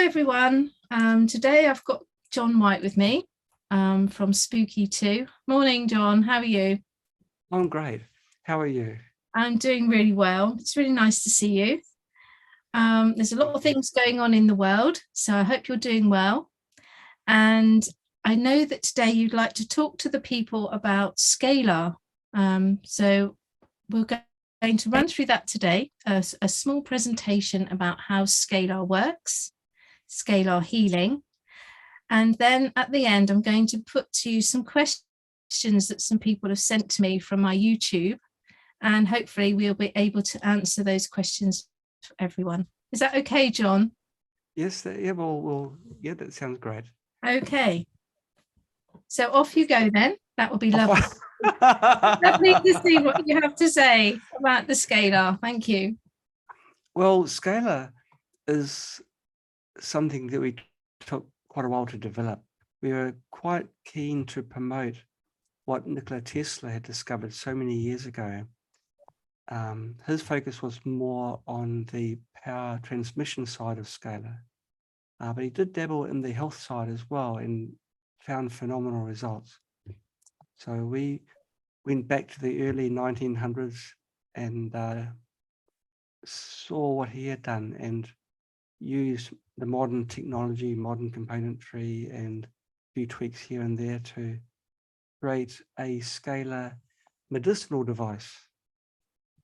everyone. Today I've got John White with me from Spooky2. Morning, John. How are you? I'm great. How are you? I'm doing really well. It's really nice to see you. There's a lot of things going on in the world, so I hope you're doing well. And I know that today you'd like to talk to the people about Scalar. So we're going to run through that today, a small presentation about how Scalar works, Scalar healing. And then at the end, I'm going to put to you some questions that some people have sent to me from my YouTube. And hopefully we'll be able to answer those questions for everyone. Is that okay, John? Yes, yeah, yeah, that sounds great. Okay. So off you go then. That will be lovely. Lovely to see what you have to say about the Scalar. Thank you. Well, Scalar is something that we took quite a while to develop. We were quite keen to promote what Nikola Tesla had discovered so many years ago. His focus was more on the power transmission side of Scalar, but he did dabble in the health side as well and found phenomenal results. So we went back to the early 1900s and saw what he had done and used the modern technology, modern componentry, and a few tweaks here and there to create a Scalar medicinal device.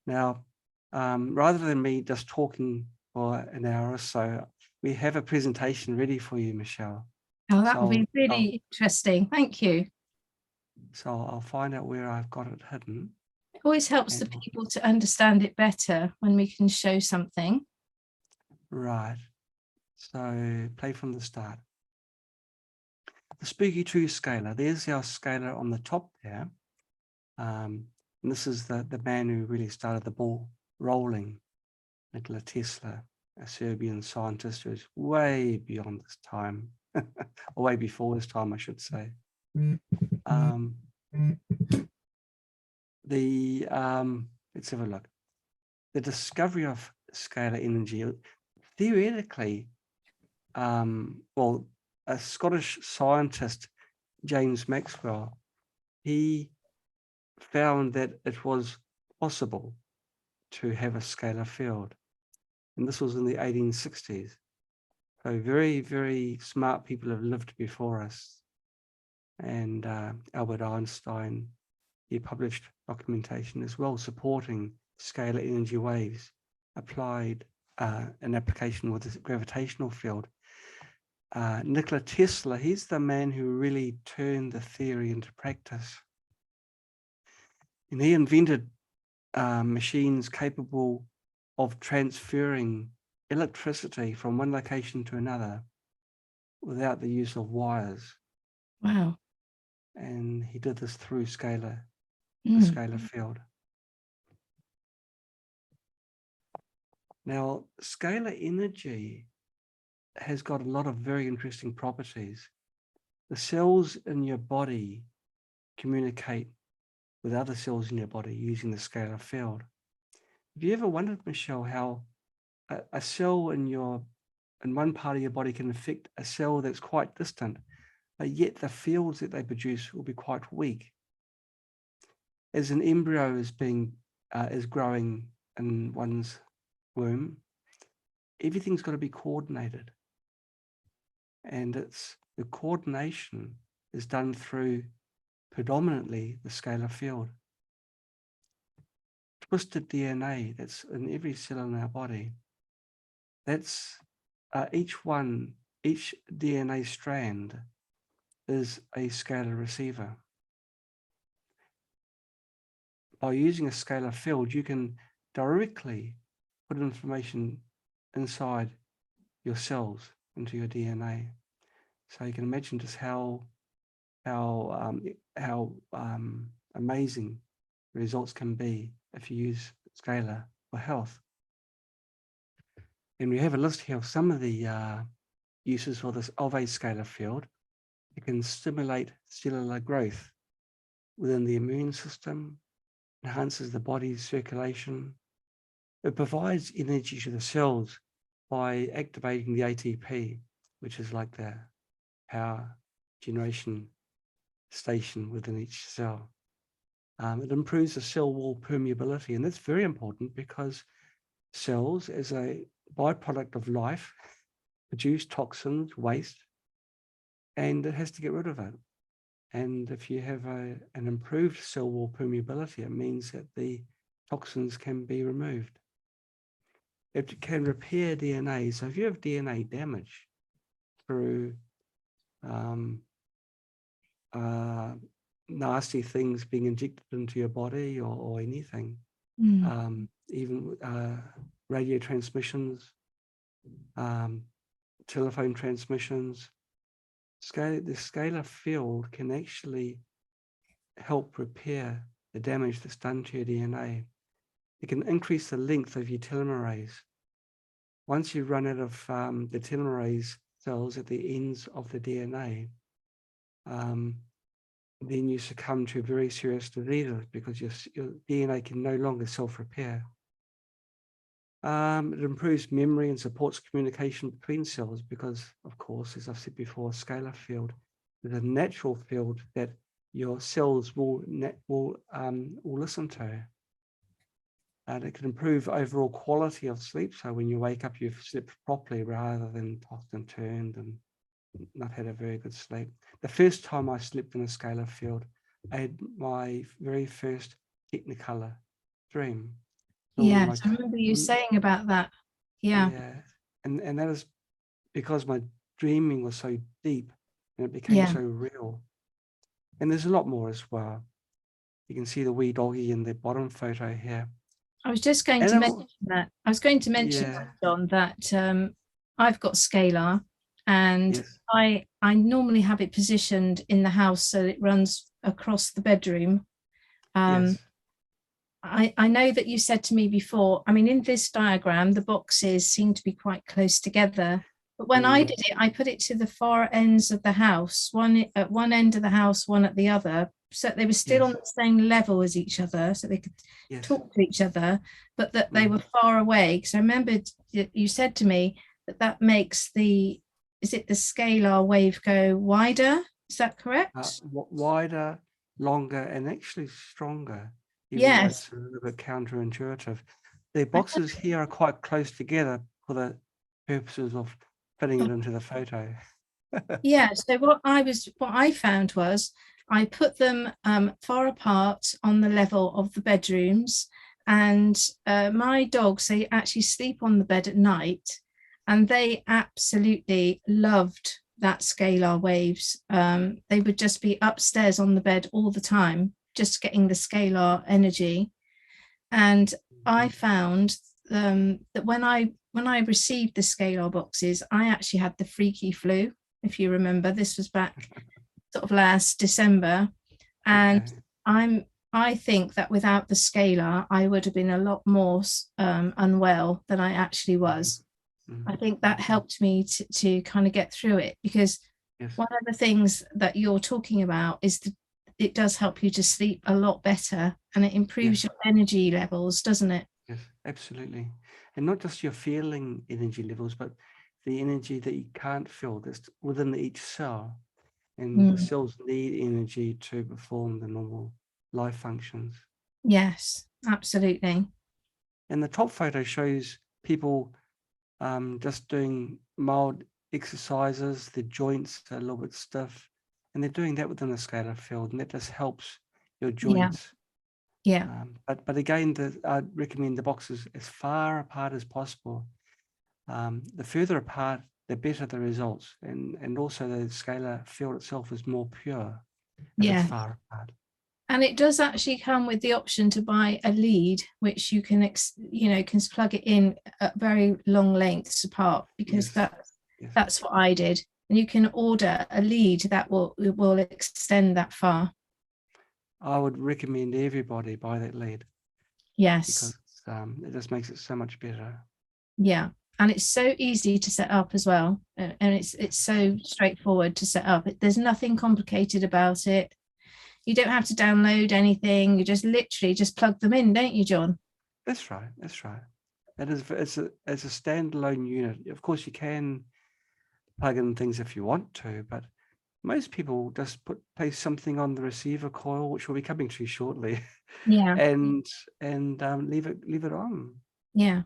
Now, rather than me just talking for an hour or so, we have a presentation ready for you, Michelle. Oh, that will be really interesting. Thank you. So I'll find out where I've got it hidden. It always helps the people to understand it better when we can show something. Right. So play from the start. The Spooky2 Scalar. There's our Scalar on the top there. And this is the man who really started the ball rolling, Nikola Tesla, a Serbian scientist who's way beyond this time, or way before this time, I should say. Let's have a look. The discovery of scalar energy, theoretically, well, a Scottish scientist, James Maxwell, he found that it was possible to have a scalar field. And this was in the 1860s. So very, very smart people have lived before us. And Albert Einstein, he published documentation as well supporting scalar energy waves applied an application with the gravitational field. Nikola Tesla, he's the man who really turned the theory into practice. And he invented machines capable of transferring electricity from one location to another without the use of wires. Wow. And he did this through Scalar, the Scalar field. Now, scalar energy has got a lot of very interesting properties. The cells in your body communicate with other cells in your body using the scalar field. Have you ever wondered, Michelle, how a cell in one part of your body can affect a cell that's quite distant, but yet the fields that they produce will be quite weak? As an embryo is growing in one's womb, everything's got to be coordinated. And the coordination is done through predominantly the scalar field. Twisted DNA that's in every cell in our body, that's each DNA strand is a scalar receiver. By using a scalar field, you can directly put information inside your cells into your DNA. So you can imagine just how amazing the results can be if you use scalar for health. And we have a list here of some of the uses of a scalar field. It can stimulate cellular growth within the immune system, enhances the body's circulation. It provides energy to the cells by activating the ATP, which is like the power generation station within each cell. It improves the cell wall permeability, and that's very important because cells, as a byproduct of life, produce toxins, waste, and it has to get rid of it. And if you have an improved cell wall permeability, it means that the toxins can be removed. It can repair DNA. So if you have DNA damage through nasty things being injected into your body or anything, even radio transmissions, telephone transmissions, the scalar field can actually help repair the damage that's done to your DNA. It can increase the length of your telomerase. Once you run out of the telomerase cells at the ends of the DNA, then you succumb to very serious diseases because your DNA can no longer self-repair. It improves memory and supports communication between cells because, of course, as I've said before, a scalar field is a natural field that your cells will listen to. And it can improve overall quality of sleep. So when you wake up, you've slept properly rather than tossed and turned and not had a very good sleep. The first time I slept in a scalar field, I had my very first Technicolor dream. Yes, I remember you saying about that. Yeah. And that is because my dreaming was so deep and it became so real. And there's a lot more as well. You can see the wee doggy in the bottom photo here. I was just going to mention that. I was going to mention that, John, that I've got Scalar, and I normally have it positioned in the house so it runs across the bedroom. I know that you said to me before, I mean, in this diagram, the boxes seem to be quite close together. But when I did it, I put it to the far ends of the house, one at one end of the house, one at the other. So they were still on the same level as each other, so they could talk to each other, but that they were far away. Because I remembered you said to me that makes is it the scalar wave go wider? Is that correct? Wider, longer, and actually stronger. Even though it's a little bit counterintuitive. The boxes here are quite close together for the purposes of fitting it into the photo. So what I found was I put them far apart on the level of the bedrooms, and my dogs, they actually sleep on the bed at night, and they absolutely loved that scalar waves. They would just be upstairs on the bed all the time, just getting the scalar energy. And I found that when I received the scalar boxes, I actually had the freaky flu. If you remember, this was back sort of last December, and I think that without the scalar, I would have been a lot more unwell than I actually was. I think that helped me to kind of get through it, because one of the things that you're talking about is it does help you to sleep a lot better, and it improves your energy levels, doesn't it? Yes, absolutely. And not just your feeling energy levels, but the energy that you can't feel that's within each cell. And the cells need energy to perform the normal life functions. Yes, absolutely. And the top photo shows people just doing mild exercises. The joints are a little bit stiff, and they're doing that within the scalar field, and that just helps your joints. But again, I'd recommend the boxes as far apart as possible. The further apart, the better the results, and also the scalar field itself is more pure if it's far apart. And it does actually come with the option to buy a lead, which you can can plug it in at very long lengths apart, because that's what I did. And you can order a lead that will extend that far. I would recommend everybody buy that lead. Yes. Because it just makes it so much better. Yeah. And it's so easy to set up as well. And it's so straightforward to set up. There's nothing complicated about it. You don't have to download anything. You just literally just plug them in, don't you, John? That's right. It's a standalone unit. Of course, you can plug in things if you want to, but most people just place something on the receiver coil, which will be coming to you shortly, Yeah. and leave it on. Yeah.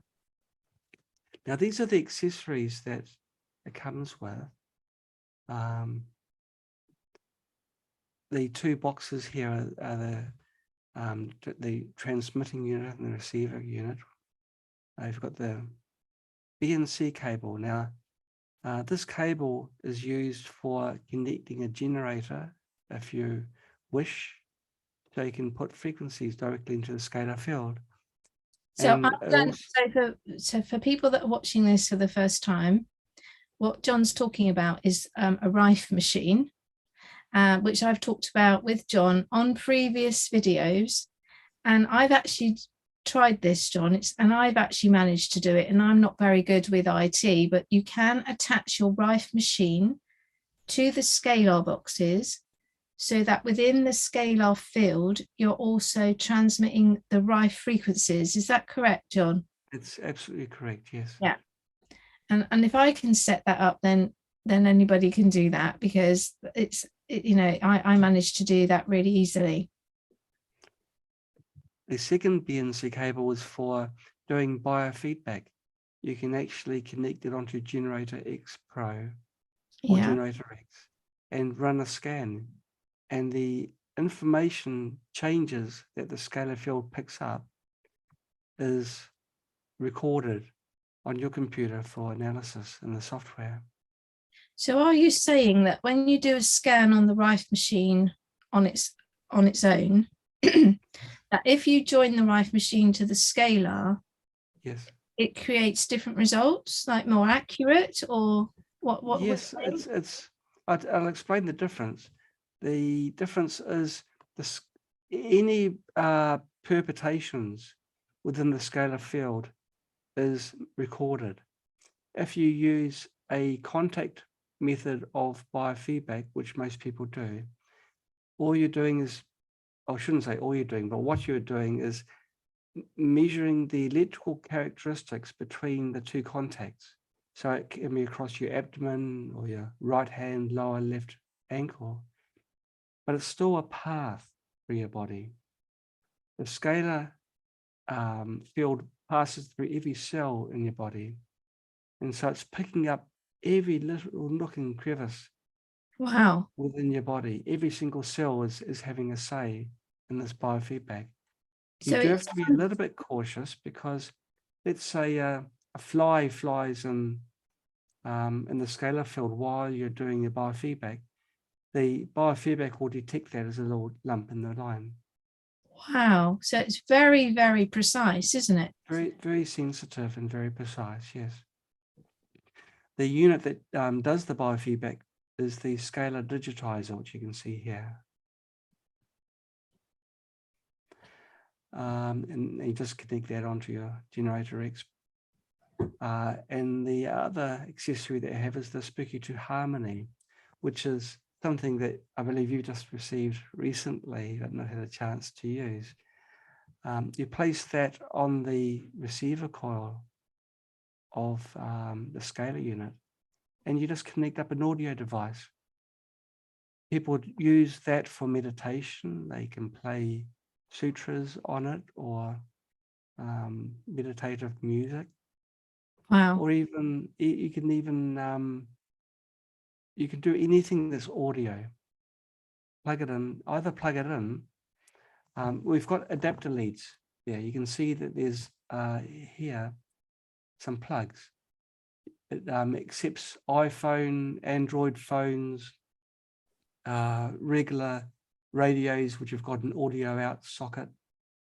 Now these are the accessories that it comes with. The two boxes here are the transmitting unit and the receiver unit. You've got the BNC cable. Now, this cable is used for connecting a generator, if you wish, so you can put frequencies directly into the scalar field. So so for people that are watching this for the first time, what John's talking about is a RIFE machine, which I've talked about with John on previous videos. And I've actually tried this, John, and I've actually managed to do it. And I'm not very good with IT, but you can attach your RIFE machine to the scalar boxes so that within the scalar field, you're also transmitting the RIFE frequencies. Is that correct, John? It's absolutely correct, yes. Yeah. And if I can set that up, then anybody can do that, because I managed to do that really easily. The second BNC cable is for doing biofeedback. You can actually connect it onto Generator X Pro or Generator X and run a scan. And the information changes that the scalar field picks up is recorded on your computer for analysis in the software. So are you saying that when you do a scan on the RIFE machine on its own, that if you join the RIFE machine to the scalar, yes, it creates different results, like more accurate, or what? Yes, I'll explain the difference. The difference is any perturbations within the scalar field is recorded. If you use a contact method of biofeedback, which most people do, all you're doing is, I shouldn't say all you're doing, but what you're doing is measuring the electrical characteristics between the two contacts. So it can be across your abdomen or your right hand, lower left ankle, but it's still a path for your body. The scalar field passes through every cell in your body. And so it's picking up every little nook and crevice within your body. Every single cell is having a say in this biofeedback. You do have to be a little bit cautious, because let's say a fly flies in the scalar field while you're doing your biofeedback. The biofeedback will detect that as a little lump in the line. Wow. So it's very, very precise, isn't it? Very, very sensitive and very precise, yes. The unit that does the biofeedback is the scalar digitizer, which you can see here. And you just connect that onto your Generator X. And the other accessory that I have is the Spooky2 Harmony, which is something that I believe you just received recently, but not had a chance to use. You place that on the receiver coil of the scalar unit, and you just connect up an audio device. People use that for meditation. They can play sutras on it, or meditative music. Wow. Or even you can do anything that's audio. Plug it in, either plug it in. We've got adapter leads there. You can see that there's here some plugs. It accepts iPhone, Android phones, regular radios, which have got an audio out socket,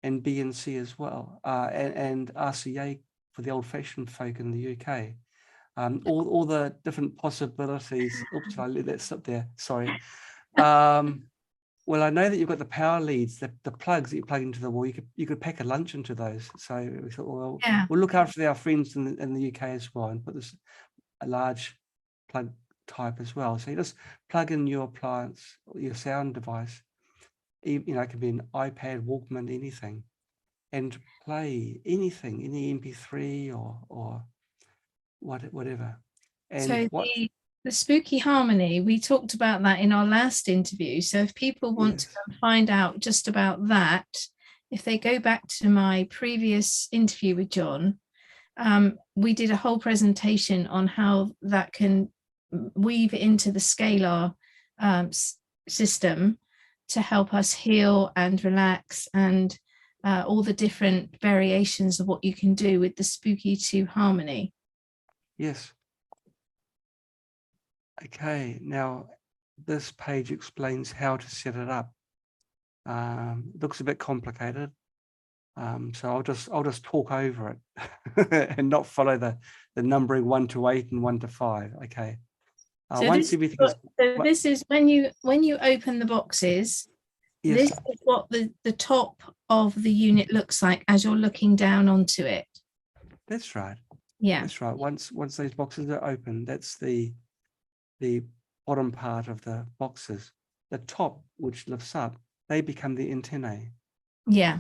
and BNC as well, and RCA for the old-fashioned folk in the UK. All the different possibilities. Oops, I let that slip there. Sorry. Well, I know that you've got the power leads, the plugs that you plug into the wall. You could pack a lunch into those. So we thought, well, we'll look after our friends in the UK as well, and put a large plug type as well. So you just plug in your appliance, your sound device. It can be an iPad, Walkman, anything, and play anything, any MP3 or whatever. And So The Spooky Harmony, we talked about that in our last interview. So if people want to find out just about that, if they go back to my previous interview with John, we did a whole presentation on how that can weave into the scalar system to help us heal and relax, and all the different variations of what you can do with the Spooky2 Harmony. Yes. Okay, now this page explains how to set it up. It looks a bit complicated, so I'll just talk over it and not follow the numbering 1 to 8 and 1 to 5. Okay. So this is when you open the boxes. Yes. This is what the top of the unit looks like as you're looking down onto it. That's right. Yeah, that's right. Once those boxes are open, that's the bottom part of the boxes. The top, which lifts up, they become the antennae. Yeah.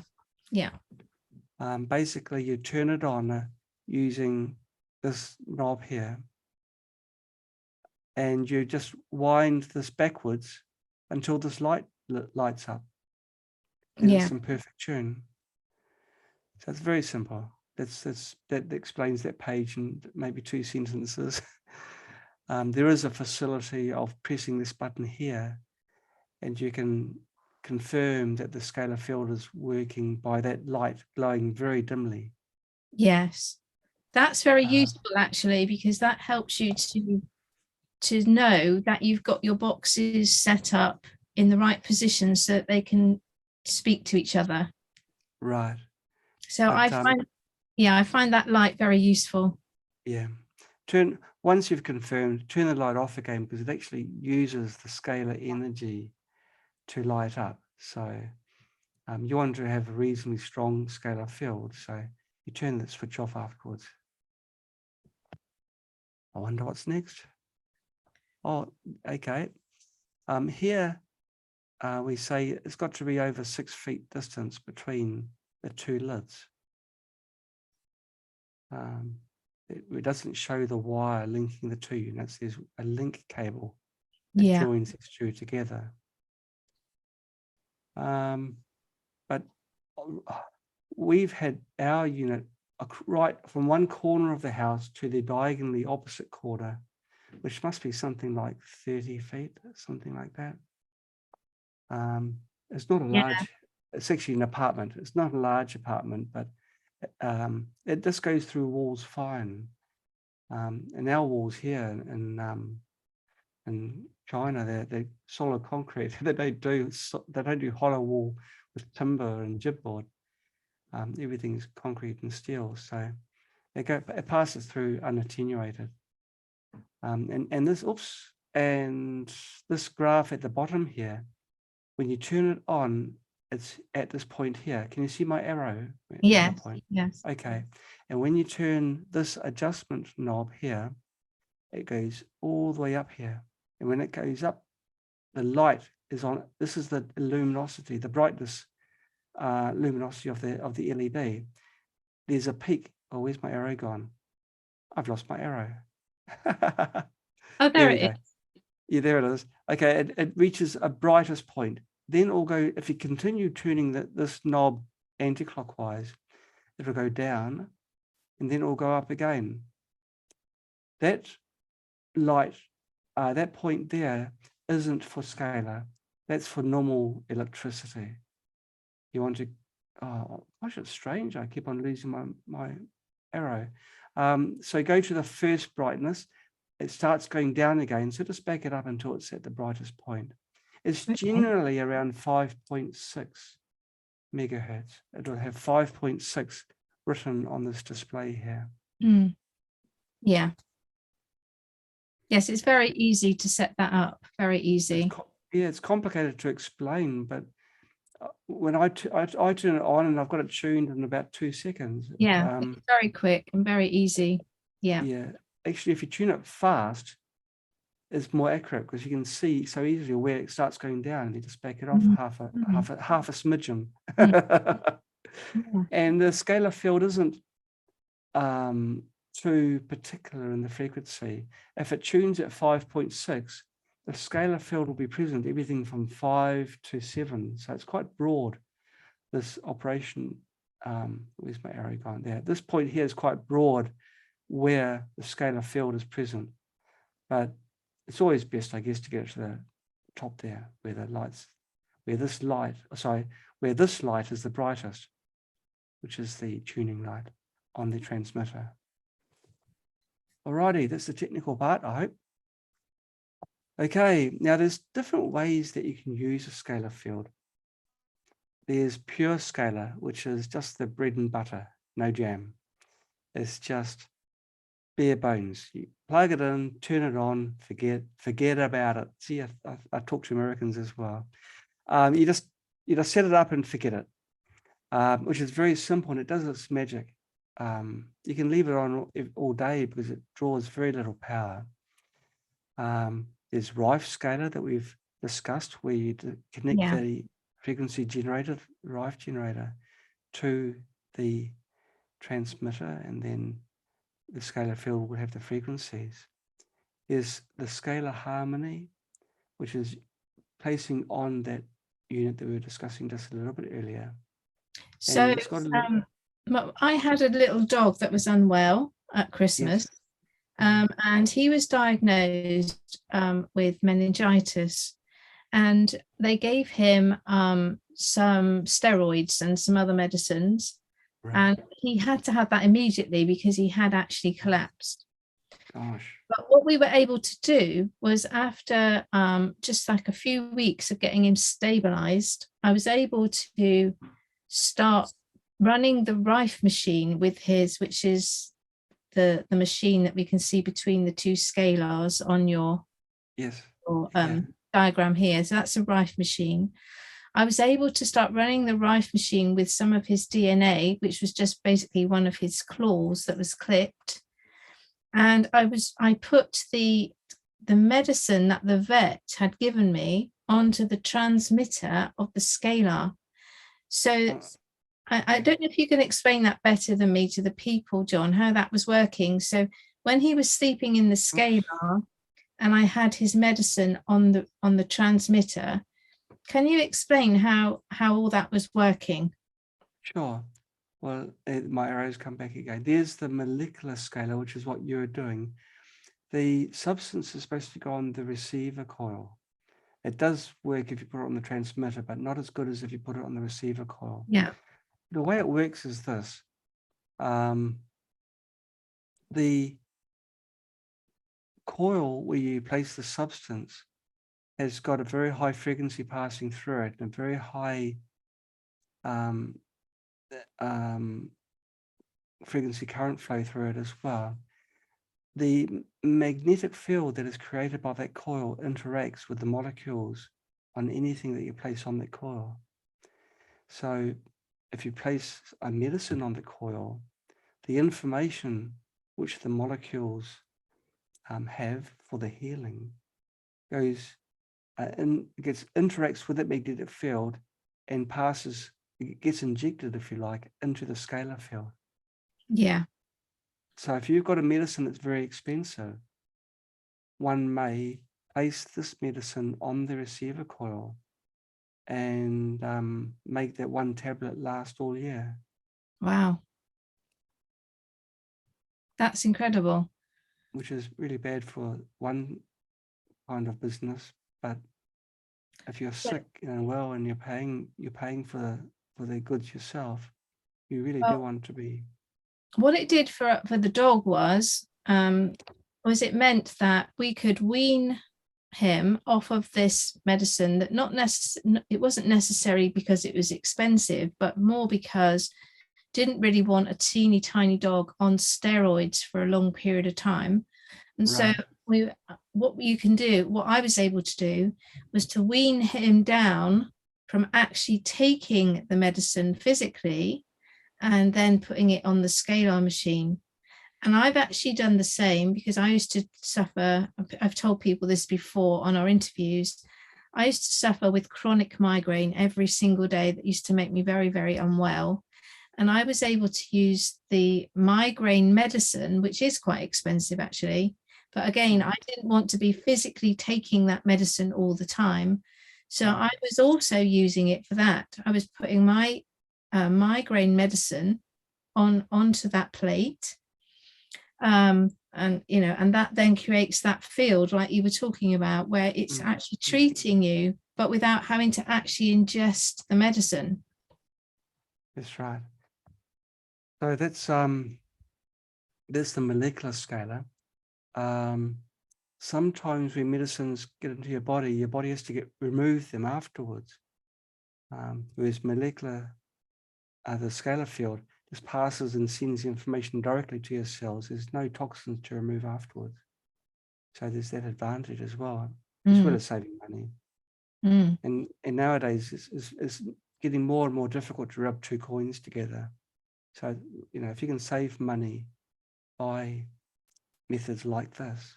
Basically, you turn it on using this knob here, and you just wind this backwards until this light lights up. And it's in perfect tune. So it's very simple. That explains that page in maybe 2 sentences. There is a facility of pressing this button here, and you can confirm that the scalar field is working by that light glowing very dimly. Yes, that's very useful actually, because that helps you to know that you've got your boxes set up in the right position so that they can speak to each other. Right. So I find that light very useful. Yeah. Once you've confirmed, turn the light off again, because it actually uses the scalar energy to light up. So you want to have a reasonably strong scalar field. So you turn the switch off afterwards. I wonder what's next. Oh, okay. Here we say it's got to be over 6 feet distance between the 2 lids. It doesn't show the wire linking the 2 units. There's a link cable that joins these 2 together. But we've had our unit right from one corner of the house to the diagonally opposite corner, which must be something like 30 feet, something like that. It's not a large, it's actually an apartment. It's not a large apartment, but it just goes through walls fine. And our walls here in China, they're solid concrete. They don't do hollow wall with timber and chipboard. Everything's concrete and steel, so it passes through unattenuated. And this graph at the bottom here, when you turn it on, it's at this point here. Can you see my arrow? Yes. Yes. Okay. And when you turn this adjustment knob here, it goes all the way up here. And when it goes up, the light is on. This is the luminosity, the brightness, luminosity of the LED. There's a peak. Oh, where's my arrow gone? I've lost my arrow. Oh, there it is. Yeah, there it is. Okay, it reaches a brightest point. Then it'll go, if you continue turning this knob anti-clockwise, it'll go down, and then it'll go up again. That light, that point there isn't for scalar. That's for normal electricity. You want to, oh gosh, it's strange. I keep on losing my arrow. So go to the first brightness. It starts going down again. So just back it up until it's at the brightest point. It's generally around 5.6 megahertz. It will have 5.6 written on this display here. Yeah. Yes, it's very easy to set that up. Very easy. It's complicated to explain, but when I turn it on and I've got it tuned in about 2 seconds. Yeah, it's very quick and very easy. Yeah. Yeah. Actually, if you tune it fast, it's more accurate, because you can see so easily where it starts going down, and you just back it off half a smidgen. And the scalar field isn't too particular in the frequency. If it tunes at 5.6, the scalar field will be present everything from 5 to 7. So it's quite broad, this operation. Where's my arrow going there? This point here is quite broad where the scalar field is present. But it's always best, I guess, to get to the top there, where the lights, where this light is the brightest, which is the tuning light on the transmitter. Alrighty, that's the technical part, I hope. Okay, now there's different ways that you can use a scalar field. There's pure scalar, which is just the bread and butter, no jam. It's just bare bones. You plug it in, turn it on, forget about it. See, I talk to Americans as well. You just set it up and forget it, which is very simple, and it does its magic. You can leave it on all day because it draws very little power. There's RIFE scalar that we've discussed, where you connect the frequency generator, RIFE generator, to the transmitter, and then the scalar field will have the frequencies. There's the Scalar Harmony, which is placing on that unit that we were discussing just a little bit earlier. So I had a little dog that was unwell at Christmas. Yes. And he was diagnosed with meningitis, and they gave him some steroids and some other medicines. Right. And he had to have that immediately because he had actually collapsed. Gosh. But what we were able to do was, after just like a few weeks of getting him stabilized, I was able to start running the RIFE machine with his, which is the machine that we can see between the two scalars on your, diagram here. So that's a RIFE machine. I was able to start running the RIFE machine with some of his DNA, which was just basically one of his claws that was clipped. And I put the medicine that the vet had given me onto the transmitter of the scalar. So I don't know if you can explain that better than me to the people, John, how that was working. So when he was sleeping in the scalar and I had his medicine on the transmitter, can you explain how all that was working? Sure. Well, my arrows come back again. There's the molecular scalar, which is what you're doing. The substance is supposed to go on the receiver coil. It does work if you put it on the transmitter, but not as good as if you put it on the receiver coil. Yeah. The way it works is this. The coil where you place the substance has got a very high frequency passing through it, and a very high frequency current flow through it as well. The magnetic field that is created by that coil interacts with the molecules on anything that you place on that coil. So if you place a medicine on the coil, the information which the molecules have for the healing goes interacts with that magnetic field and gets injected, if you like, into the scalar field. Yeah. So if you've got a medicine that's very expensive, one may place this medicine on the receiver coil and make that one tablet last all year. Wow. That's incredible. Which is really bad for one kind of business, but if you're sick and unwell and you're paying for the goods yourself, you really do want to be. What it did for the dog was it meant that we could wean him off of this medicine, that it wasn't necessary because it was expensive, but more because didn't really want a teeny tiny dog on steroids for a long period of time. And right. So what I was able to do was to wean him down from actually taking the medicine physically and then putting it on the scalar machine. And I've actually done the same, because I used to suffer, I've told people this before on our interviews, I used to suffer with chronic migraine every single day that used to make me very, very unwell. and I was able to use the migraine medicine, which is quite expensive actually. But again, I didn't want to be physically taking that medicine all the time. So I was also using it for that. I was putting my migraine medicine onto that plate. And and that then creates that field like you were talking about, where it's actually treating you, but without having to actually ingest the medicine. That's right. So that's the molecular scalar. Sometimes when medicines get into your body has to remove them afterwards. Whereas molecular, the scalar field just passes and sends information directly to your cells. There's no toxins to remove afterwards. So there's that advantage as well, as well as saving money. And nowadays it's getting more and more difficult to rub two coins together. So, if you can save money by methods like this,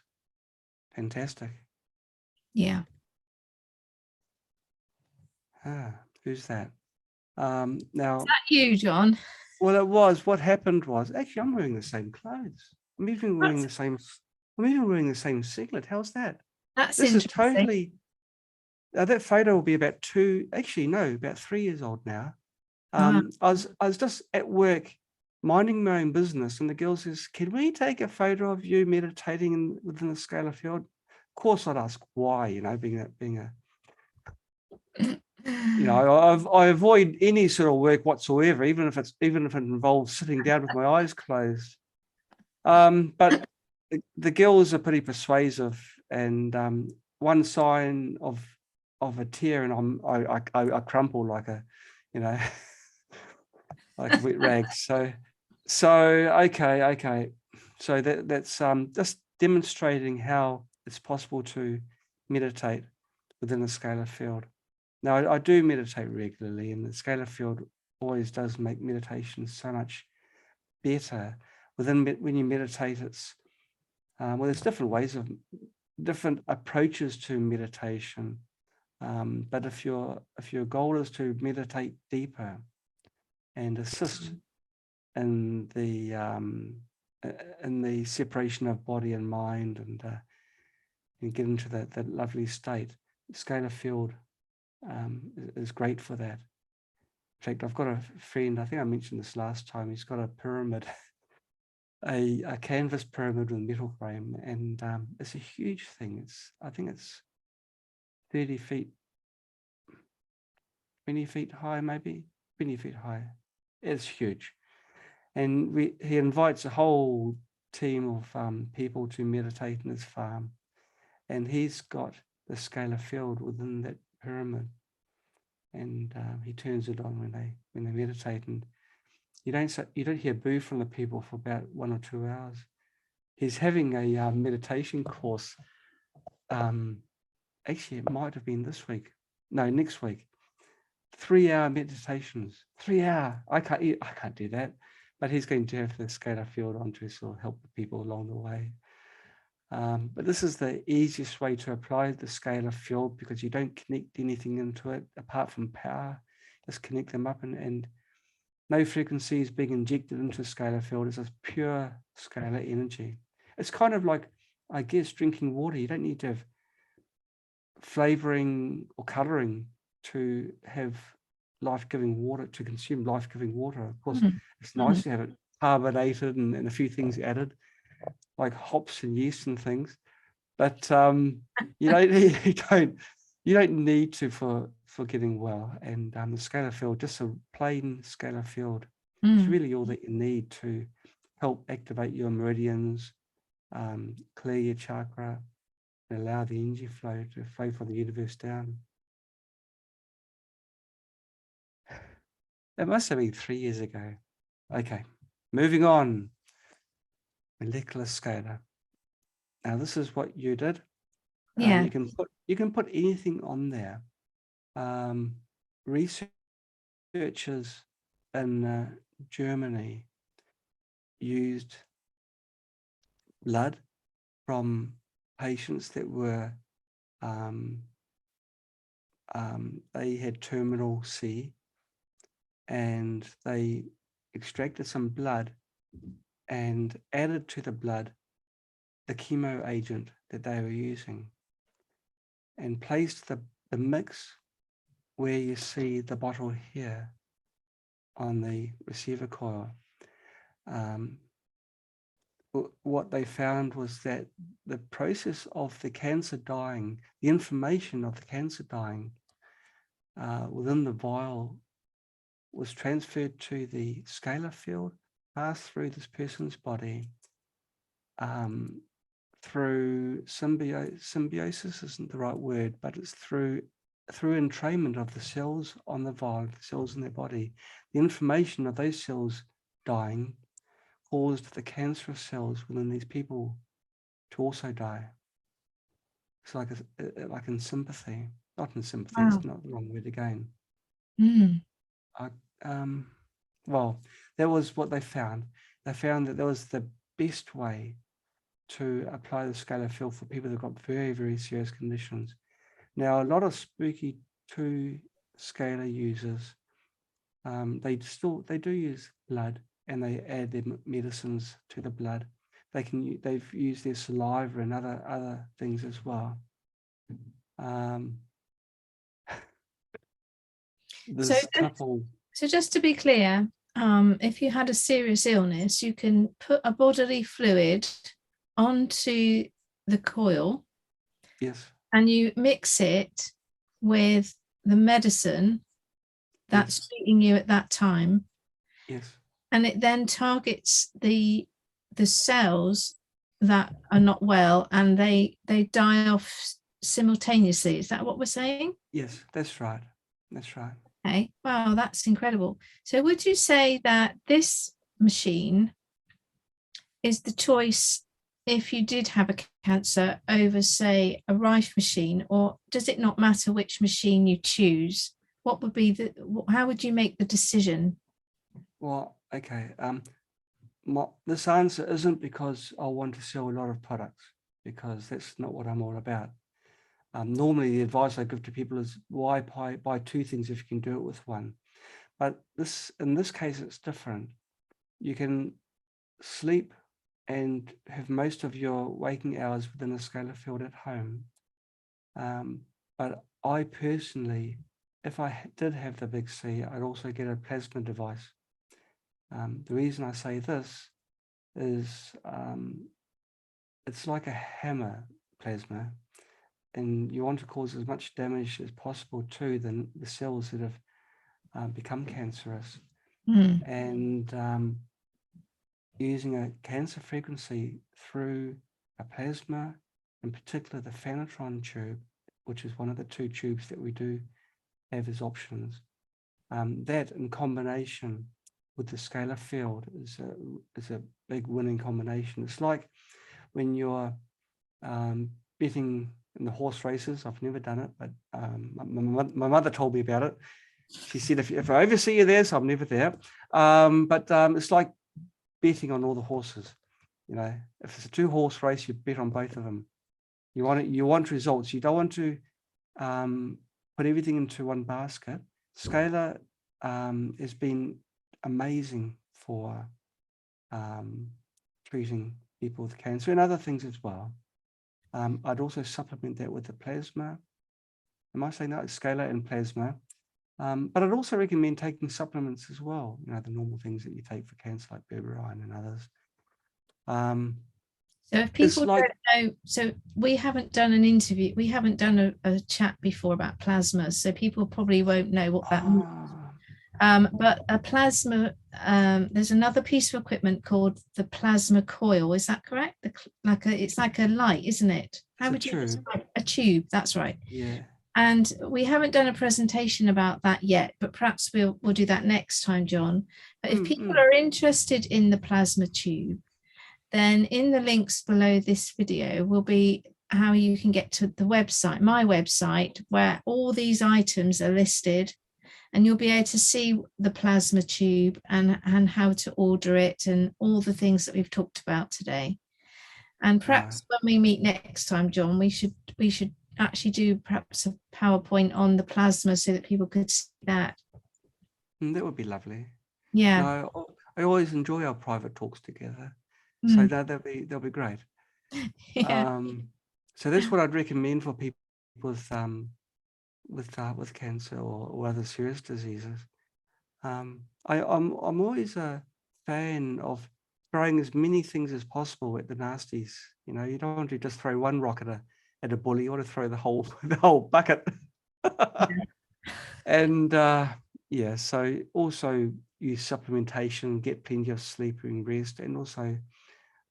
fantastic. Yeah. Who's that? Now, is that you, John? Well, it was. What happened was, actually, I'm wearing the same clothes. I'm even wearing the same singlet. How's that? That's this interesting. is totally. That photo will be about 3 years old now. Wow. I was just at work, minding my own business, and the girl says, "Can we take a photo of you meditating within the scalar field?" Of course, I'd ask why. Being a I avoid any sort of work whatsoever, even if it involves sitting down with my eyes closed. But the girls are pretty persuasive, and one sign of a tear, and I crumple like a, like a wet rag. So okay. So that's just demonstrating how it's possible to meditate within the scalar field. Now, I do meditate regularly, and the scalar field always does make meditation so much better. When you meditate, it's there's different approaches to meditation. But if your goal is to meditate deeper and assist in the separation of body and mind, and get into that lovely state, the scalar field is great for that. In fact, I've got a friend, I think I mentioned this last time, he's got a pyramid, a canvas pyramid with metal frame, and it's a huge thing. I think it's 30 feet, 20 feet high, maybe 20 feet high. It's huge. And he invites a whole team of people to meditate in his farm, and he's got the scalar field within that pyramid. And he turns it on when they meditate, and you don't hear boo from the people for about 1 or 2 hours. He's having a meditation course. Actually, it might have been this week. No, next week. 3-hour meditations. 3 hour. I can't do that. But he's going to have the scalar field on to sort of help the people along the way. But this is the easiest way to apply the scalar field, because you don't connect anything into it apart from power. Just connect them up, and no frequencies being injected into a scalar field. It's a pure scalar energy. It's kind of like, I guess, drinking water. You don't need to have flavoring or coloring to have life-giving water, to consume life-giving water. Of course, it's nice to have it carbonated and a few things added, like hops and yeast and things, but you don't need to for getting well. And the scalar field, just a plain scalar field, is really all that you need to help activate your meridians, clear your chakra, and allow the energy flow to flow from the universe down. It must have been 3 years ago. Okay, moving on. Molecular scalar. Now, this is what you did. Yeah. You can put anything on there. Researchers in Germany used blood from patients that were they had terminal C, and they extracted some blood and added to the blood the chemo agent that they were using, and placed the mix where you see the bottle here on the receiver coil. What they found was that the process of the cancer dying, the information of the cancer dying within the vial was transferred to the scalar field, passed through this person's body, through symbiosis isn't the right word, but it's through entrainment of the cells on the vial, the cells in their body. The information of those cells dying caused the cancerous cells within these people to also die. It's like in sympathy, not in sympathy. Wow. It's not the wrong word again. Well, that was what they found. They found that that was the best way to apply the scalar field for people that got very, very serious conditions. Now, a lot of Spooky2 Scalar users, they do use blood, and they add their medicines to the blood. They've used their saliva and other things as well. There's a couple. So just to be clear, if you had a serious illness, you can put a bodily fluid onto the coil. Yes. And you mix it with the medicine that's treating you at that time. Yes. And it then targets the cells that are not well, and they die off simultaneously. Is that what we're saying? Yes, that's right. That's right. Okay. Wow, that's incredible. So would you say that this machine is the choice if you did have a cancer over, say, a RIFE machine, or does it not matter which machine you choose? What would be how would you make the decision? Well, okay. This answer isn't because I want to sell a lot of products, because that's not what I'm all about. Normally, the advice I give to people is why buy two things if you can do it with one. But in this case, it's different. You can sleep and have most of your waking hours within a scalar field at home. But I personally, if I did have the big C, I'd also get a plasma device. The reason I say this is it's like a hammer plasma, and you want to cause as much damage as possible to the cells that have become cancerous. And using a cancer frequency through a plasma, in particular the phanatron tube, which is one of the two tubes that we do have as options, that in combination with the scalar field is a big winning combination. It's like when you're betting in the horse races. I've never done it, but my mother told me about it. She said, if I ever see you there, so I'm never there. But it's like betting on all the horses. You know, if it's a 2-horse race, you bet on both of them. You want results. You don't want to put everything into one basket. Scalar has been amazing for treating people with cancer and other things as well. I'd also supplement that with the plasma. Am I saying that? Scalar and plasma. But I'd also recommend taking supplements as well, you know, the normal things that you take for cancer, like berberine and others. So if people don't know, so we haven't done an interview, we haven't done a chat before about plasma, so people probably won't know what that means. But a plasma, there's another piece of equipment called the plasma coil. Is that correct? It's like a light, isn't it? How would you describe a tube? That's right. Yeah. And we haven't done a presentation about that yet, but perhaps we'll do that next time, John. But if people are interested in the plasma tube, then in the links below this video will be how you can get to the website, my website, where all these items are listed, and you'll be able to see the plasma tube and how to order it and all the things that we've talked about today. And perhaps when we meet next time, John, we should actually do perhaps a PowerPoint on the plasma so that people could see that. That would be lovely. Yeah. No, I always enjoy our private talks together. So Mm. they'll be great. Yeah. So that's what I'd recommend for people with cancer or other serious diseases. I'm always a fan of throwing as many things as possible at the nasties. You know, you don't want to just throw one rock at a bully. You want to throw the whole bucket. And yeah, so also use supplementation, get plenty of sleep and rest, and also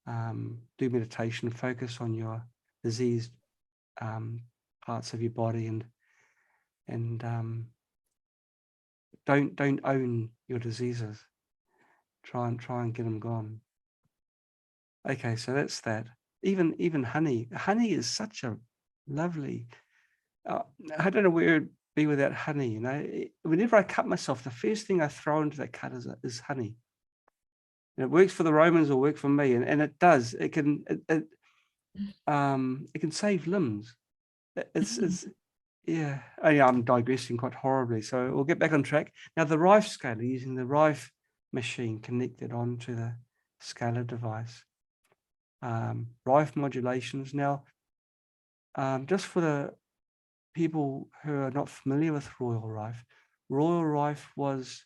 do meditation, focus on your diseased parts of your body, and don't own your diseases. Try and get them gone. Okay, so that's that. Even honey is such a lovely. I don't know where it'd be without honey. You know, whenever I cut myself, the first thing I throw into that cut is honey. And it works for the Romans or work for me, and it does. It can save limbs. It's yeah. Oh, yeah, I'm digressing quite horribly. So we'll get back on track. Now the RIFE scalar, using the RIFE machine connected onto the scalar device. RIFE modulations. Now, just for the people who are not familiar with Royal Rife was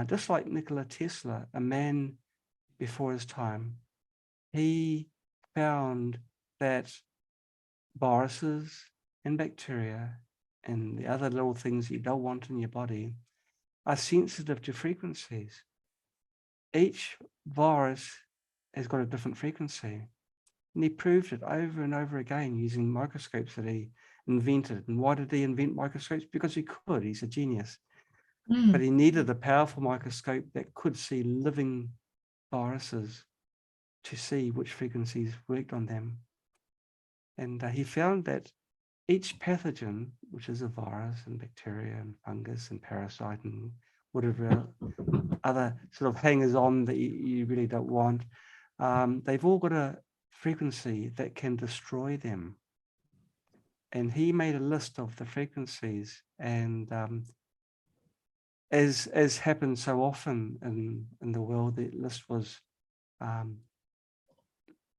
just like Nikola Tesla, a man before his time. He found that viruses and bacteria and the other little things you don't want in your body are sensitive to frequencies. Each virus has got a different frequency. And he proved it over and over again using microscopes that he invented. And why did he invent microscopes? Because he could. He's a genius. But he needed a powerful microscope that could see living viruses to see which frequencies worked on them. And he found that each pathogen, which is a virus and bacteria and fungus and parasite and whatever other sort of hangers-on that you really don't want, they've all got a frequency that can destroy them. And he made a list of the frequencies, and as happens so often in the world, the list was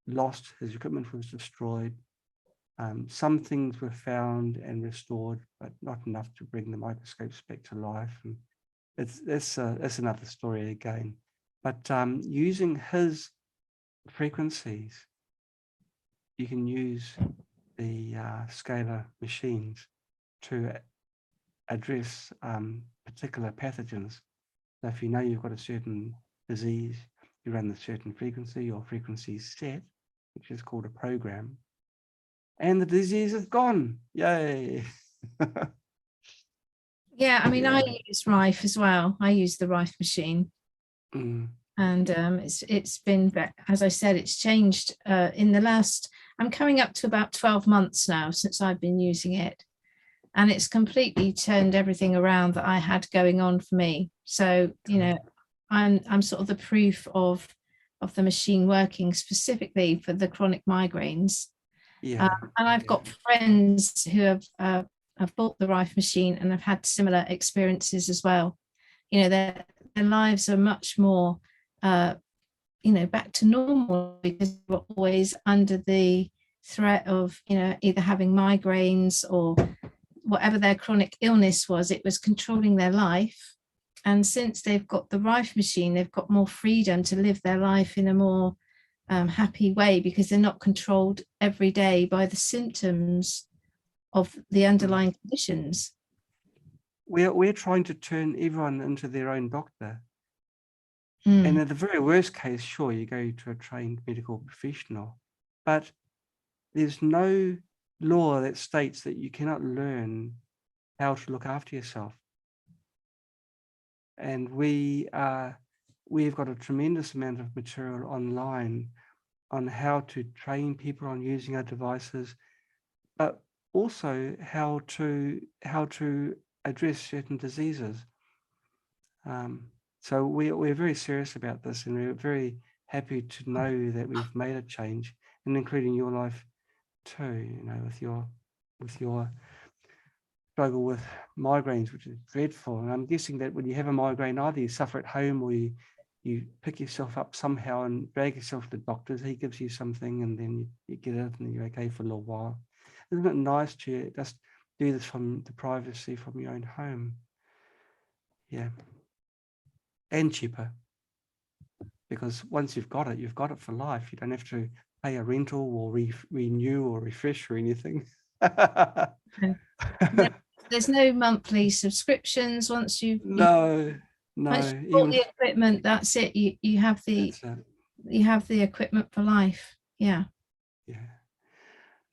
lost, his equipment was destroyed. Some things were found and restored, but not enough to bring the microscopes back to life. And that's another story again. But using his frequencies, you can use the scalar machines to address particular pathogens. So if you know you've got a certain disease, you run the certain frequency or frequency set, which is called a program, and the disease is gone. Yay! Yeah, I mean, Yeah. I use RIFE as well. I use the RIFE machine. And it's been, as I said, it's changed in the last, I'm coming up to about 12 months now since I've been using it. And it's completely turned everything around that I had going on for me. So, you know, I'm sort of the proof of the machine working specifically for the chronic migraines. Yeah. And I've got friends who have bought the RIFE machine and have had similar experiences as well. You know, their lives are much more, you know, back to normal because they were always under the threat of, you know, either having migraines or whatever their chronic illness was. It was controlling their life. And since they've got the RIFE machine, they've got more freedom to live their life in a more happy way because they're not controlled every day by the symptoms of the underlying conditions. We're trying to turn everyone into their own doctor. And at the very worst case, sure, you go to a trained medical professional, but there's no law that states that you cannot learn how to look after yourself. And we've got a tremendous amount of material online on how to train people on using our devices, but also how to address certain diseases. So we're very serious about this, and we're very happy to know that we've made a change, and including your life too. You know, with your struggle with migraines, which is dreadful. And I'm guessing that when you have a migraine, either you suffer at home or you you pick yourself up somehow and drag yourself to the doctor's. He gives you something, and then you get it, and you're okay for a little while. Isn't it nice to just do this from the privacy from your own home? Yeah, and cheaper, because once you've got it for life. You don't have to pay a rental or renew or refresh or anything. There's no monthly subscriptions. Once you've no, once you've bought the equipment, that's it. You have the equipment for life. Yeah.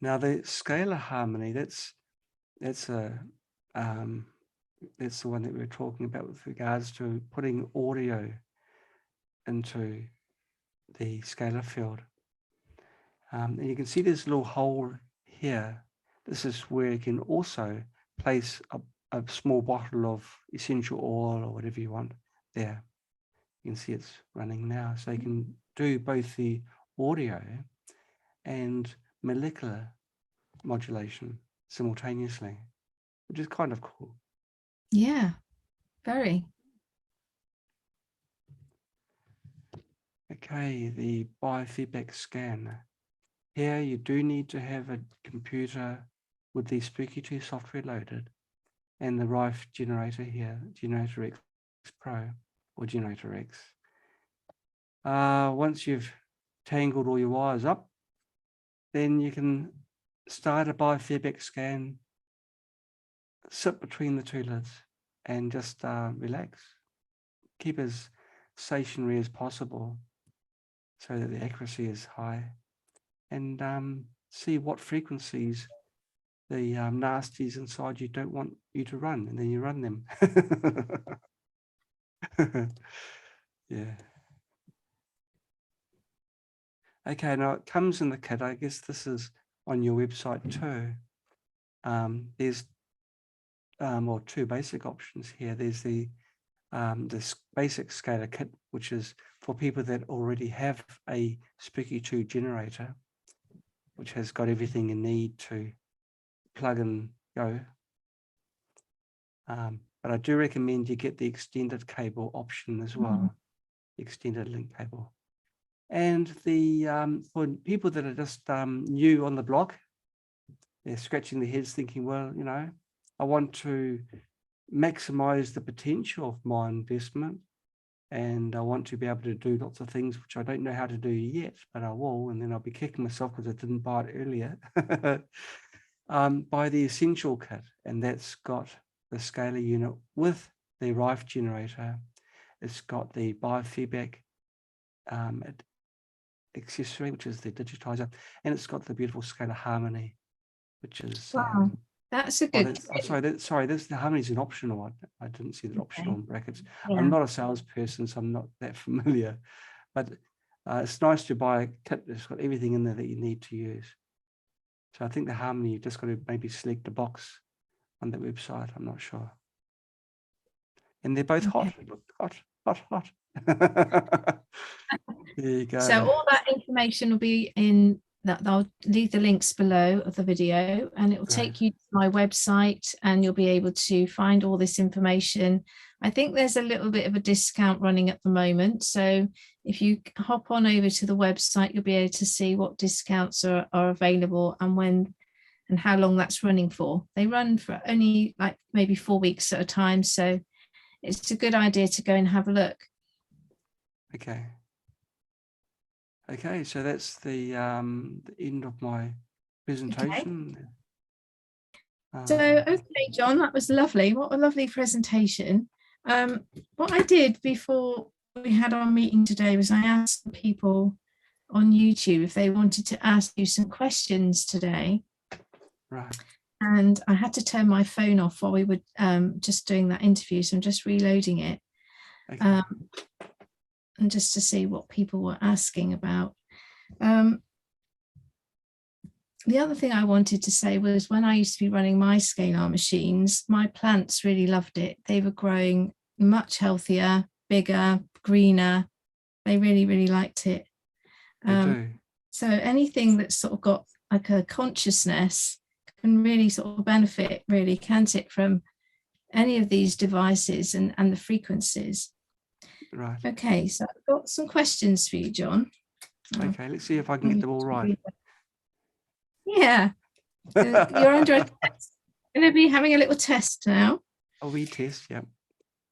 Now the Scalar Harmony, that's the one that we were talking about with regards to putting audio into the scalar field. And you can see this little hole here. This is where you can also place a small bottle of essential oil or whatever you want there. You can see it's running now. So you can do both the audio and molecular modulation simultaneously, which is kind of cool. Yeah, very. Okay, the biofeedback scan. Here you do need to have a computer with the Spooky2 software loaded and the RIFE generator here, Generator X Pro or Generator X. Once you've tangled all your wires up, then you can start a biofeedback scan, sit between the two lids and just relax. Keep as stationary as possible so that the accuracy is high, and see what frequencies the nasties inside you don't want you to run, and then you run them. Yeah. Okay, now it comes in the kit. I guess this is on your website too. There's well, two basic options here. There's the this basic scalar kit, which is for people that already have a Spooky2 generator, which has got everything you need to plug and go. But I do recommend you get the extended cable option as well, extended link cable. And the for people that are just new on the block, they're scratching their heads thinking, well, you know, I want to maximize the potential of my investment, and I want to be able to do lots of things which I don't know how to do yet, but I will, and then I'll be kicking myself because I didn't buy it earlier. Buy the essential kit, and that's got the scalar unit with the RIFE generator. It's got the biofeedback accessory, which is the digitizer, and it's got the beautiful Scalar Harmony, which is wow. That's a good. Sorry, the Harmony is an optional one. I didn't see that optional in brackets. Yeah. I'm not a salesperson, so I'm not that familiar, but it's nice to buy a kit that's got everything in there that you need to use. So I think the Harmony, you've just got to maybe select the box on the website. I'm not sure. And they're both hot. Hot. There you go. So all that information will be in that. I'll leave the links below of the video, and it will take you to my website, and you'll be able to find all this information. I think there's a little bit of a discount running at the moment. So if you hop on over to the website, you'll be able to see what discounts are available and when and how long that's running for. They run for only like maybe 4 weeks at a time. So it's a good idea to go and have a look. Okay, so that's the end of my presentation. So, okay, John, that was lovely. What a lovely presentation. What I did before we had our meeting today was I asked people on YouTube if they wanted to ask you some questions today. Right. And I had to turn my phone off while we were just doing that interview. So I'm just reloading it. Okay. And just to see what people were asking about. The other thing I wanted to say was when I used to be running my Scalar machines, my plants really loved it. They were growing much healthier, bigger, greener. They really, really liked it. They do. So anything that's sort of got like a consciousness can really sort of benefit, really, can't it, from any of these devices and the frequencies. Right. Okay, so I've got some questions for you, John. Okay, let's see if I can get them all right. Yeah, you're under a test. I'm going to be having a little test now. A wee test, yeah.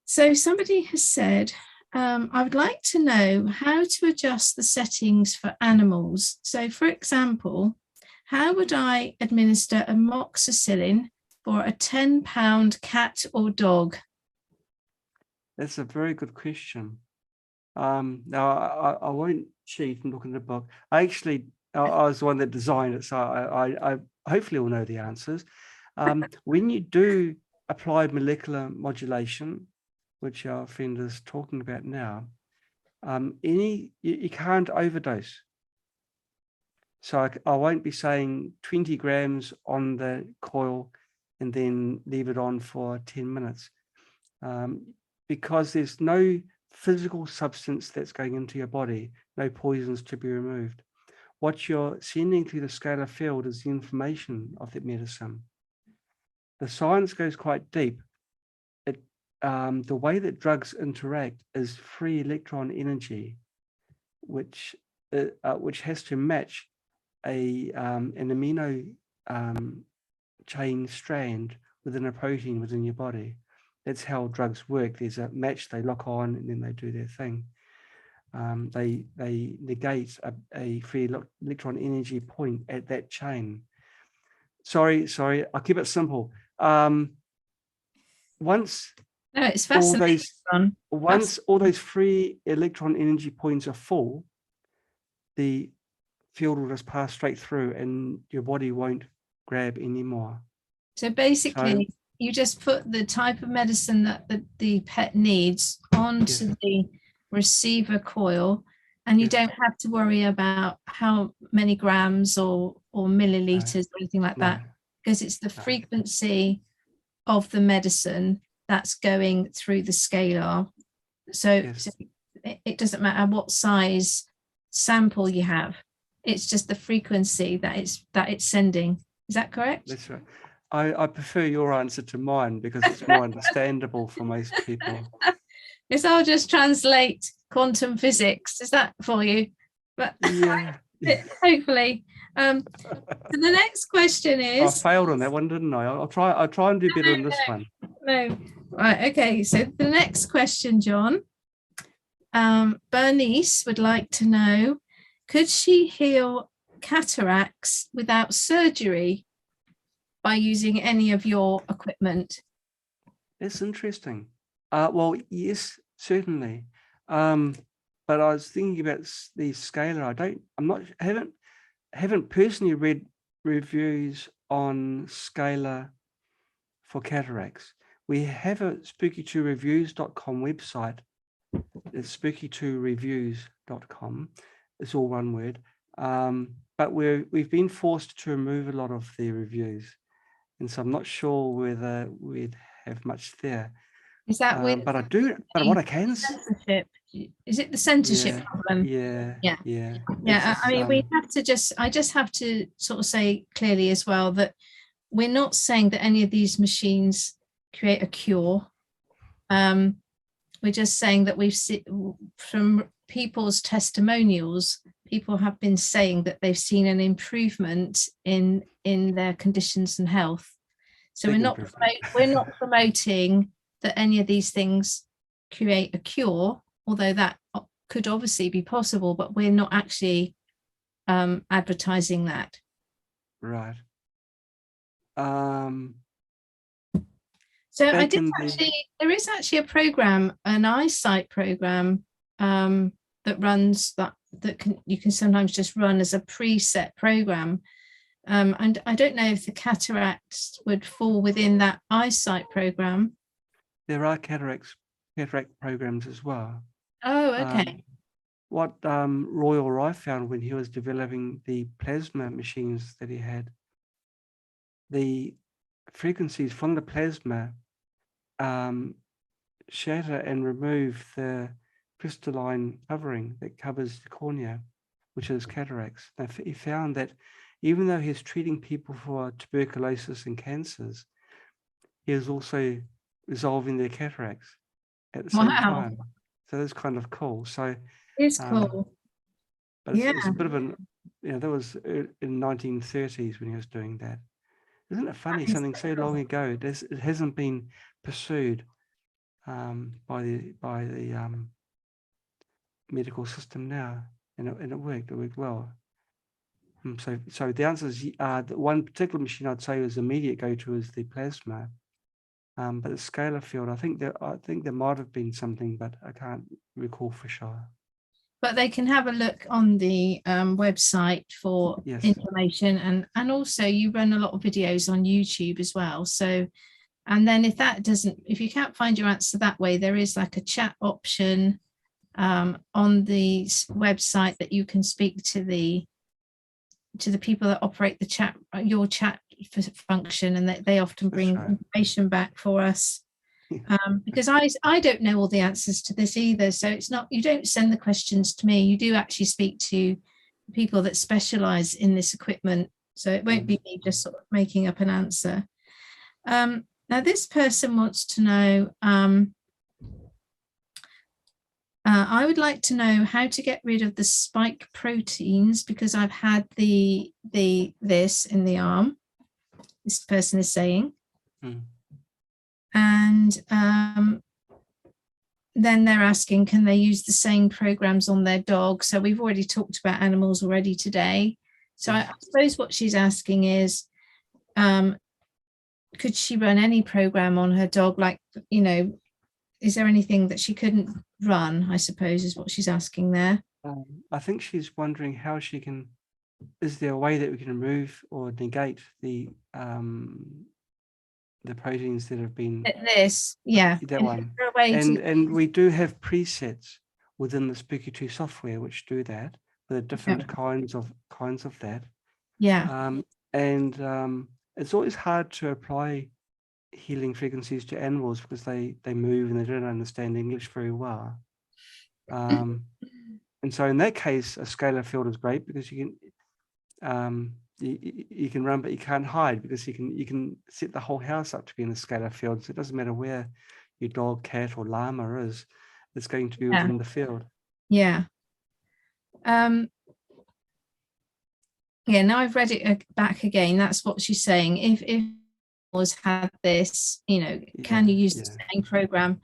So somebody has said, I would like to know how to adjust the settings for animals. So for example, how would I administer amoxicillin for a 10-pound cat or dog? That's a very good question. Now I won't cheat and look in the book. I was the one that designed it, so I hopefully will know the answers. When you do apply molecular modulation, which our friend is talking about now, you can't overdose. So I won't be saying 20 grams on the coil and then leave it on for 10 minutes, because there's no physical substance that's going into your body, no poisons to be removed. What you're sending through the scalar field is the information of that medicine. The science goes quite deep. The way that drugs interact is free electron energy, which has to match an amino chain strand within a protein within your body. That's how drugs work. There's a match, they lock on, and then they do their thing. They negate a free electron energy point at that chain. Sorry, I'll keep it simple. Once it's fascinating. All those free electron energy points are full, the field will just pass straight through and your body won't grab anymore. So basically, you just put the type of medicine that the pet needs onto the receiver coil, and you don't have to worry about how many grams or milliliters or anything like that, because it's the frequency of the medicine that's going through the scalar. So it doesn't matter what size sample you have. It's just the frequency that it's sending. Is that correct? That's right. I prefer your answer to mine because it's more understandable for most people. Yes, I'll just translate quantum physics. Is that for you? But yeah. Hopefully. So the next question is. I failed on that one, didn't I? I'll try and do better on this one. No. Right. Okay. So the next question, John. Bernice would like to know, could she heal cataracts without surgery by using any of your equipment? That's interesting. Well, yes, certainly. But I was thinking about the scalar. I haven't personally read reviews on scalar for cataracts. We have a spooky2reviews.com website. It's spooky2reviews.com. It's all one word. But we've been forced to remove a lot of the reviews, and so I'm not sure whether we'd have much there. Is that with? But I do. But what I can. Censorship. Is it the censorship problem? Yeah. I mean, I just have to sort of say clearly as well that we're not saying that any of these machines create a cure. We're just saying that we've seen from people's testimonials, people have been saying that they've seen an improvement in their conditions and health. So we're not promoting that any of these things create a cure, although that could obviously be possible, but we're not actually advertising that. Right. So there is actually a program, an eyesight program that runs you can sometimes just run as a preset program. And I don't know if the cataracts would fall within that eyesight program. There are cataract programs as well. Oh, okay. What Royal RIFE found when he was developing the plasma machines that he had, the frequencies from the plasma shatter and remove the crystalline covering that covers the cornea, which is cataracts. Now, he found that even though he's treating people for tuberculosis and cancers, he is also resolving their cataracts at the same time. So that's kind of cool. So It's cool. but Yeah. it's a bit of an, that was in 1930s when he was doing that. Isn't it funny? Something so long ago, it hasn't been pursued by the medical system now, and it worked. It worked well. So the answer is the one particular machine I'd say is immediate go-to is the plasma, but the scalar field, I think there might have been something, but I can't recall for sure. But they can have a look on the website for information, and also you run a lot of videos on YouTube as well. So, and then if you can't find your answer that way, there is like a chat option on the website that you can speak to the people that operate the chat, your chat function, and they often bring information back for us. Because I don't know all the answers to this either. So it's not, you don't send the questions to me. You do actually speak to people that specialize in this equipment. So it won't be me just sort of making up an answer. Now this person wants to know, I would like to know how to get rid of the spike proteins because I've had this in the arm. This person is saying. And then they're asking, can they use the same programs on their dog? So we've already talked about animals already today. So I suppose what she's asking is, could she run any program on her dog? Like, is there anything that she couldn't run, I suppose, is what she's asking there. I think she's wondering how she can, is there a way that we can remove or negate the proteins that have been that one, and we do have presets within the Spooky2 software which do that with the different kinds of that. And it's always hard to apply healing frequencies to animals because they move and they don't understand English very well, and so in that case a scalar field is great because you can you can run, but you can't hide because you can set the whole house up to be in a scalar field. So it doesn't matter where your dog, cat, or llama is; it's going to be within the field. Yeah. Now I've read it back again. That's what she's saying. If was had this, can you use the same program?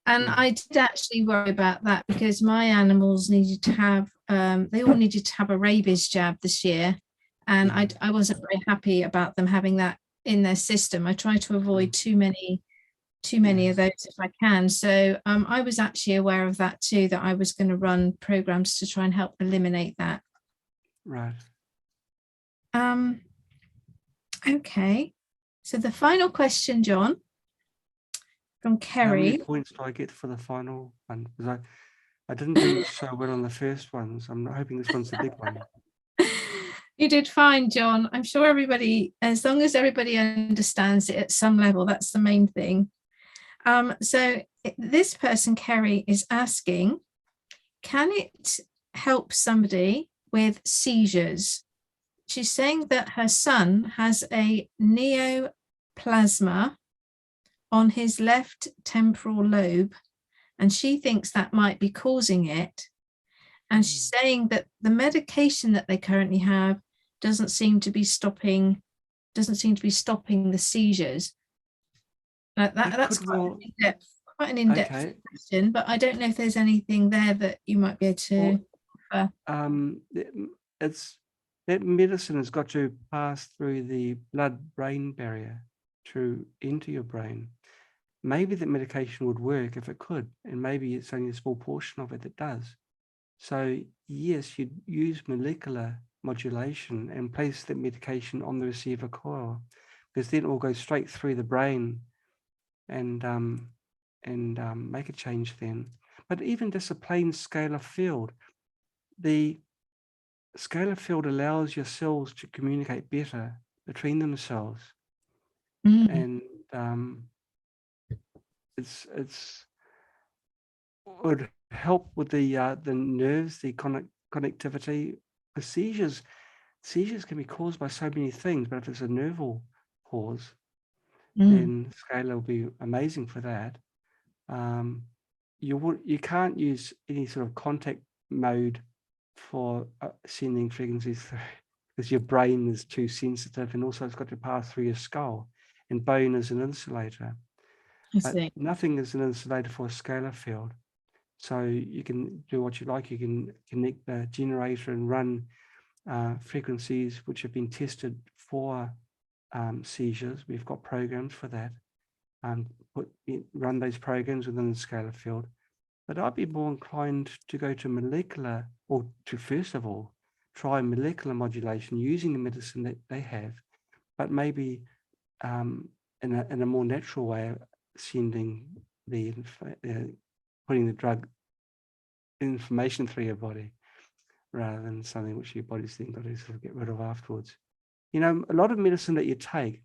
And I did actually worry about that because my animals needed to have, they all needed to have a rabies jab this year. And I wasn't very happy about them having that in their system. I try to avoid too many of those if I can. So I was actually aware of that too, that I was going to run programs to try and help eliminate that. Right. Okay. So the final question, John, from Kerry. How many points do I get for the final one? Because I didn't do so well on the first ones. I'm hoping this one's the big one. You did fine, John. I'm sure everybody, as long as everybody understands it at some level, that's the main thing. So this person, Kerry, is asking, can it help somebody with seizures? She's saying that her son has a neoplasma on his left temporal lobe, and she thinks that might be causing it. And she's saying that the medication that they currently have doesn't seem to be stopping the seizures. That's quite an in-depth question, but I don't know if there's anything there that you might be able to offer. It's that medicine has got to pass through the blood-brain barrier into your brain. Maybe that medication would work if it could, and maybe it's only a small portion of it that does. So yes, you'd use molecular modulation and place the medication on the receiver coil, because then it will go straight through the brain and make a change then. But even just a plain scalar field, the scalar field allows your cells to communicate better between themselves, and it's would help with the nerves, the connectivity. The seizures can be caused by so many things, but if it's a nerval cause, then scalar will be amazing for that. you can't use any sort of contact mode for sending frequencies through, because your brain is too sensitive, and also it's got to pass through your skull, and bone is an insulator. I But see. nothing is an insulator for a scalar field. So you can do what you like. You can connect the generator and run frequencies which have been tested for seizures. We've got programs for that. Run those programs within the scalar field. But I'd be more inclined to go to molecular, or to first of all try molecular modulation using the medicine that they have, but maybe in a more natural way, sending putting the drug information through your body, rather than something which your body's then got to sort of get rid of afterwards. You know, a lot of medicine that you take,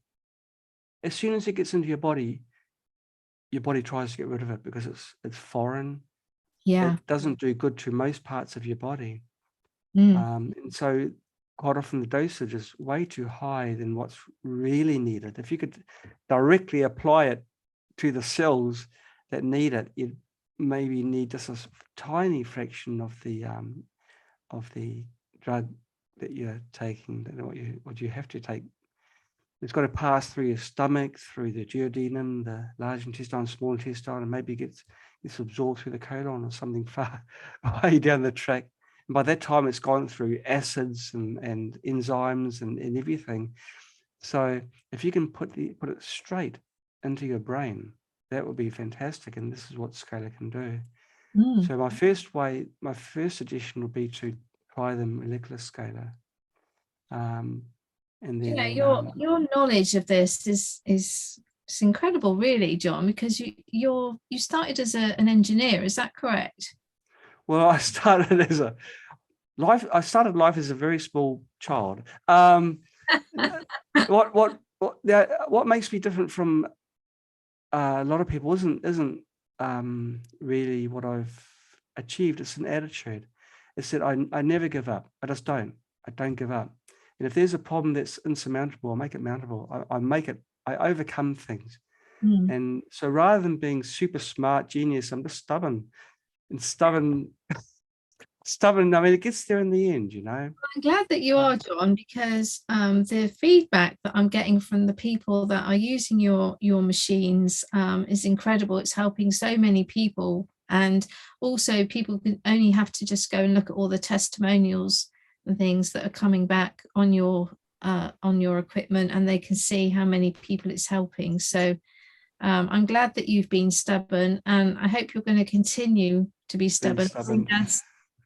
as soon as it gets into your body tries to get rid of it because it's foreign. Yeah. It doesn't do good to most parts of your body. Mm. And so quite often the dosage is way too high than what's really needed. If you could directly apply it to the cells that need it, you'd maybe need just a tiny fraction of the drug that you're taking, what you have to take. It's got to pass through your stomach, through the duodenum, the large intestine, small intestine, and maybe gets absorbed through the colon or something far way down the track. And by that time, it's gone through acids and enzymes and everything. So if you can put it straight into your brain, that would be fantastic. And this is what Scalar can do. Mm. So my first suggestion would be to try the molecular scalar. And then, your knowledge of this is it's incredible, really, John, because you started as an engineer. Is that correct? Well, I started life as a very small child. What makes me different from a lot of people isn't really what I've achieved. It's an attitude. It's that I never give up. I don't give up. And if there's a problem that's insurmountable, I make it mountable. I overcome things. Mm. And so rather than being super smart genius, I'm just stubborn. I mean, it gets there in the end, you know. I'm glad that you are, John, because the feedback that I'm getting from the people that are using your machines is incredible. It's helping so many people, and also people can only have to just go and look at all the testimonials and things that are coming back on your equipment, and they can see how many people it's helping. So I'm glad that you've been stubborn, and I hope you're going to continue to be stubborn.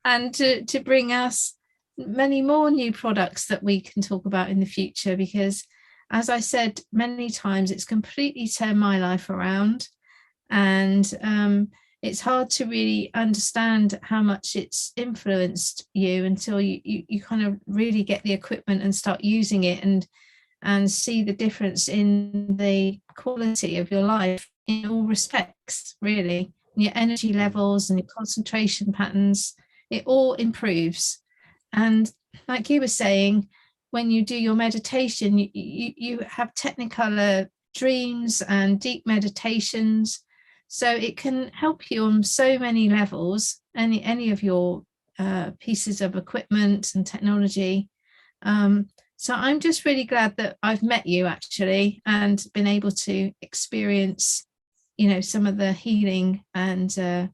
And to bring us many more new products that we can talk about in the future, because as I said many times, it's completely turned my life around, and it's hard to really understand how much it's influenced you until you kind of really get the equipment and start using it and see the difference in the quality of your life in all respects, really. Your energy levels and your concentration patterns, it all improves. And like you were saying, when you do your meditation, you have technicolor dreams and deep meditations. So it can help you on so many levels, any of your pieces of equipment and technology. So I'm just really glad that I've met you, actually, and been able to experience, some of the healing and the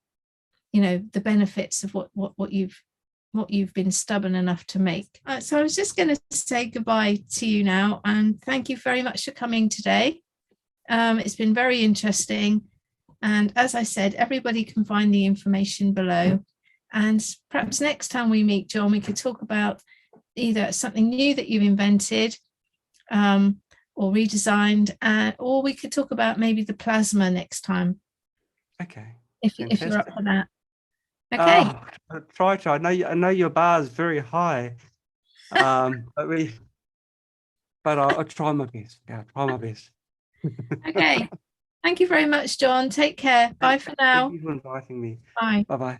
benefits of what you've been stubborn enough to make. So I was just going to say goodbye to you now, and thank you very much for coming today. It's been very interesting, and as I said, everybody can find the information below, and perhaps next time we meet, John, we could talk about either something new that you've invented or redesigned, or we could talk about maybe the plasma next time. Okay. If you're up for that. Okay. Try to. I know your bar is very high, but I'll try my best. Yeah, try my best. Okay. Thank you very much, John. Take care. Bye for now. Thank you for inviting me. Bye. Bye-bye.